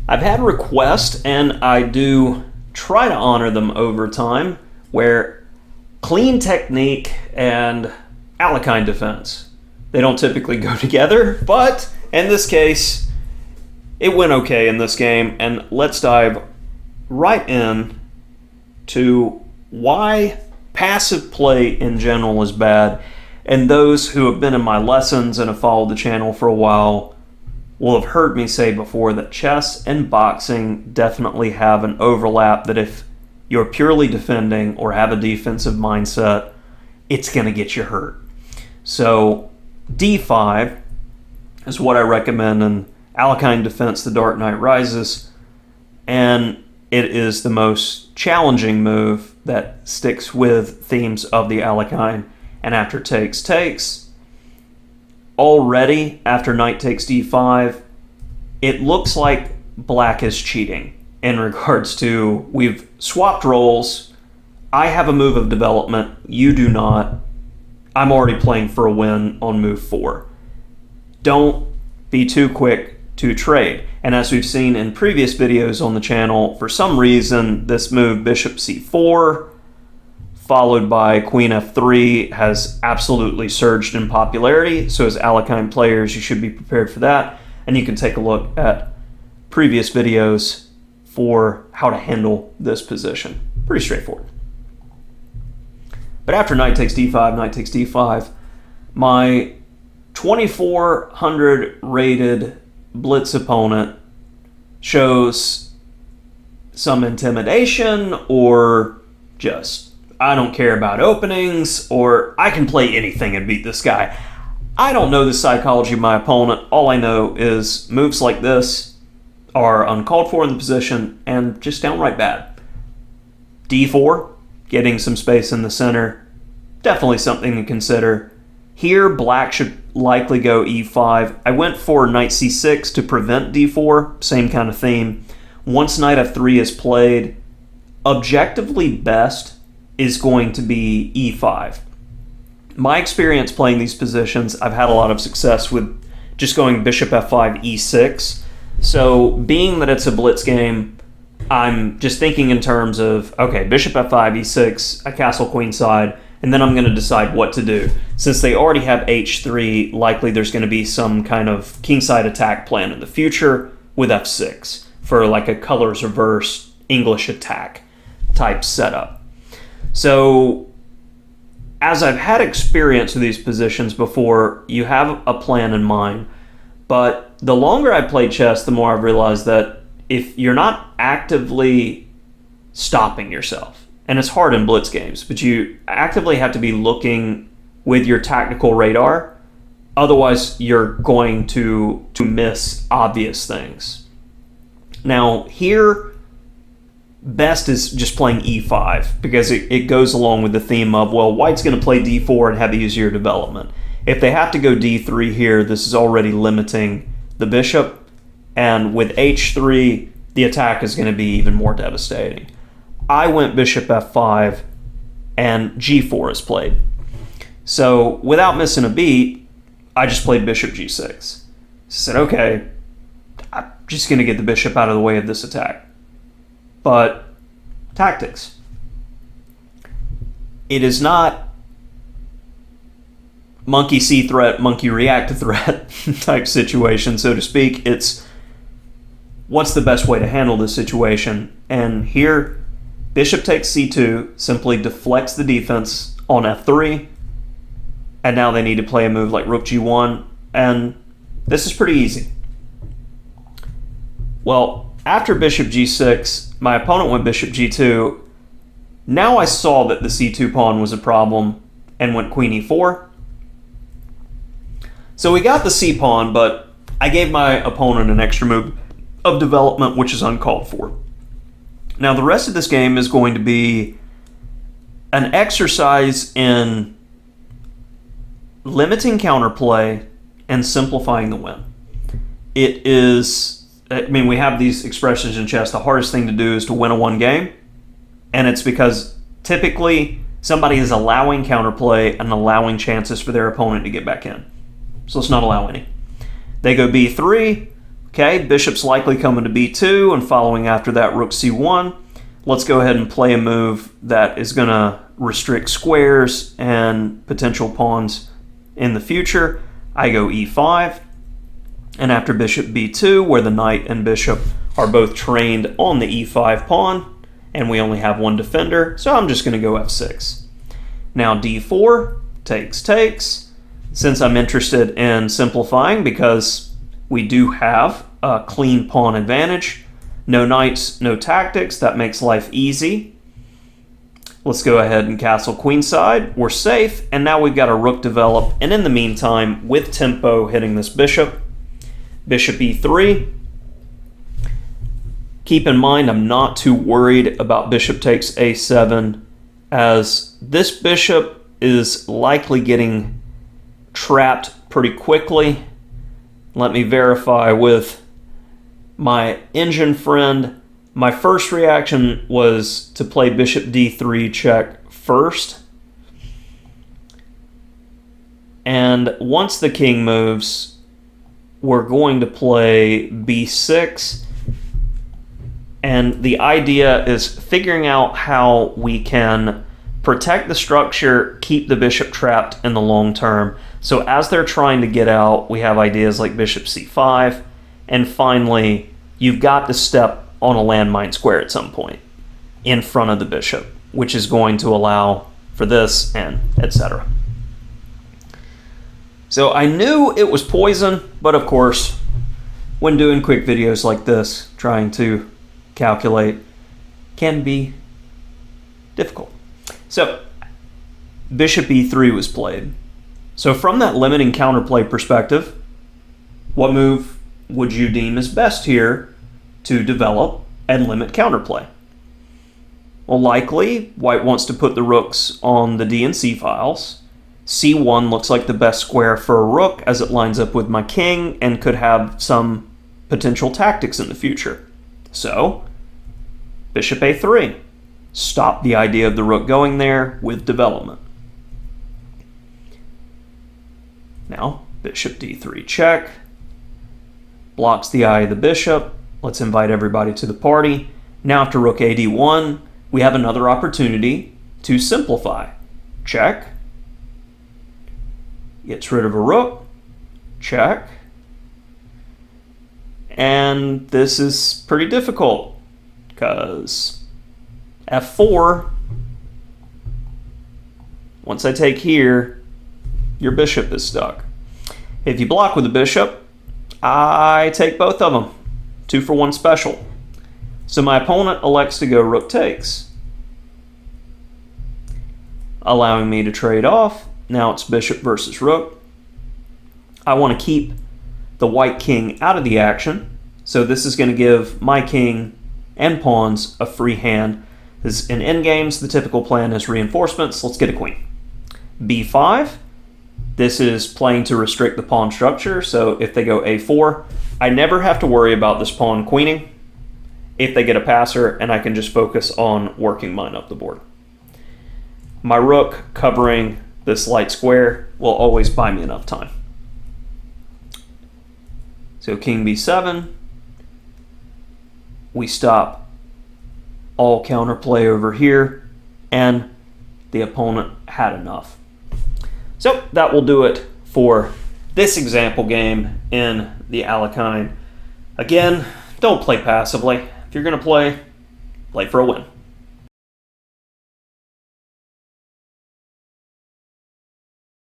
I've had requests, and I do try to honor them over time, where clean technique and Alekhine Defense, they don't typically go together, but in this case, it went okay in this game, and let's dive right in to why passive play in general is bad. And those who have been in my lessons and have followed the channel for a while will have heard me say before that chess and boxing definitely have an overlap, that if you're purely defending or have a defensive mindset, it's going to get you hurt. So d5 is what I recommend in Alekhine Defense, The Dark Knight Rises, and it is the most challenging move that sticks with themes of the Alekhine. And after takes, already after knight takes d5, it looks like black is cheating in regards to, we've swapped roles. I have a move of development, you do not. I'm already playing for a win on move 4. Don't be too quick to trade. And as we've seen in previous videos on the channel, for some reason this move bishop c4 followed by queen f3 has absolutely surged in popularity. So as Alekhine players, you should be prepared for that, and you can take a look at previous videos for how to handle this position. Pretty straightforward. But after knight takes d5, my 2400 rated blitz opponent shows some intimidation, or just, I don't care about openings, or I can play anything and beat this guy. I don't know the psychology of my opponent. All I know is moves like this are uncalled for in the position and just downright bad. d4, getting some space in the center, definitely something to consider. Here, black should likely go e5. I went for knight c6 to prevent d4, same kind of theme. Once knight f3 is played, objectively best is going to be e5. My experience playing these positions, I've had a lot of success with just going bishop f5, e6. So being that it's a blitz game, I'm just thinking in terms of, okay, bishop f5, e6, I castle queenside, and then I'm going to decide what to do. Since they already have h3, likely there's going to be some kind of kingside attack plan in the future with f6 for like a colors reverse English attack type setup. So as I've had experience with these positions before, you have a plan in mind. But the longer I play chess, the more I've realized that if you're not actively stopping yourself, and it's hard in blitz games, but you actively have to be looking with your tactical radar, otherwise you're going to miss obvious things. Now here, best is just playing e5, because it goes along with the theme of, well, white's going to play d4 and have easier development. If they have to go d3 here, this is already limiting the bishop, and with h3, the attack is going to be even more devastating. I went bishop f5, and g4 is played. So without missing a beat, I just played bishop g6. Said, okay, I'm just going to get the bishop out of the way of this attack. But tactics. It is not monkey see threat, monkey react to threat type situation, so to speak. It's what's the best way to handle this situation. And here, bishop takes c2 simply deflects the defense on f3. And now they need to play a move like rook g1. And this is pretty easy. Well, after bishop g6, my opponent went bishop g2. Now I saw that the c2 pawn was a problem and went queen e4. So we got the c pawn, but I gave my opponent an extra move of development, which is uncalled for. Now the rest of this game is going to be an exercise in limiting counterplay and simplifying the win. It is, I mean, we have these expressions in chess, the hardest thing to do is to win a one game, and it's because typically somebody is allowing counterplay and allowing chances for their opponent to get back in. So let's not allow any. They go b3, Okay, bishop's likely coming to b2 and following after that rook c1. Let's go ahead and play a move that is going to restrict squares and potential pawns in the future. I go e5, and after bishop b2, where the knight and bishop are both trained on the e5 pawn, and we only have one defender, so I'm just going to go f6. Now d4, takes. Since I'm interested in simplifying because we do have a clean pawn advantage, no knights, no tactics, that makes life easy. Let's go ahead and castle queenside. We're safe, and now we've got a rook develop, and in the meantime, with tempo hitting this bishop, bishop e3. Keep in mind, I'm not too worried about bishop takes a7, as this bishop is likely getting trapped pretty quickly. Let me verify with my engine friend. My first reaction was to play bishop d3 check first. And once the king moves, we're going to play b6. And the idea is figuring out how we can protect the structure, keep the bishop trapped in the long term. So as they're trying to get out, we have ideas like bishop c5. And finally, you've got to step on a landmine square at some point in front of the bishop, which is going to allow for this and etc. So I knew it was poison, but of course, when doing quick videos like this, trying to calculate can be difficult. So bishop e3 was played. So from that limiting counterplay perspective, what move would you deem is best here to develop and limit counterplay? Well, likely white wants to put the rooks on the D and C files. C1 looks like the best square for a rook as it lines up with my king and could have some potential tactics in the future. So bishop a3. Stop the idea of the rook going there with development. Now, bishop d3 check. Blocks the eye of the bishop. Let's invite everybody to the party. Now after rook a d1, we have another opportunity to simplify. Check. Gets rid of a rook. Check. And this is pretty difficult because f4, once I take here, your bishop is stuck. If you block with the bishop, I take both of them. 2 for 1 special. So my opponent elects to go rook takes, allowing me to trade off. Now it's bishop versus rook. I want to keep the white king out of the action, so this is going to give my king and pawns a free hand. As in endgames, the typical plan is reinforcements. Let's get a queen. b5. This is playing to restrict the pawn structure, so if they go a4, I never have to worry about this pawn queening if they get a passer, and I can just focus on working mine up the board. My rook covering this light square will always buy me enough time. So king b7. We stop all counterplay over here, and the opponent had enough. So that will do it for this example game in the Alekhine. Again, don't play passively. If you're going to play, play for a win.